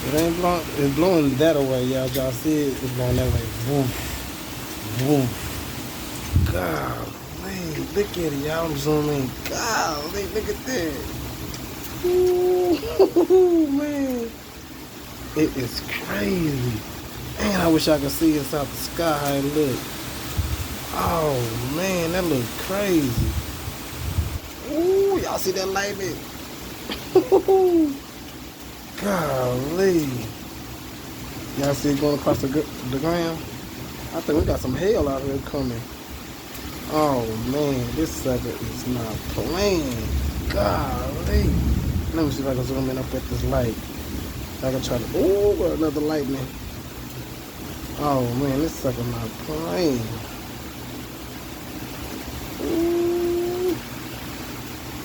It ain't blowing. It's blowing that way, y'all see it? It's blowing that way. Boom, boom. Golly, look at it, y'all. I'm zooming in. Golly, look at that. Ooh, man. It is crazy. Man, I wish I could see inside the sky how it look. Oh, man, that look crazy. Ooh, y'all see that lightning? Golly. Y'all see it going across the ground? I think we got some hail out here coming. Oh, man, this sucker is not playing. Golly. Let me see if I can zoom in up at this light. I can try to... Ooh, another lightning. Oh, man, this sucker not playing.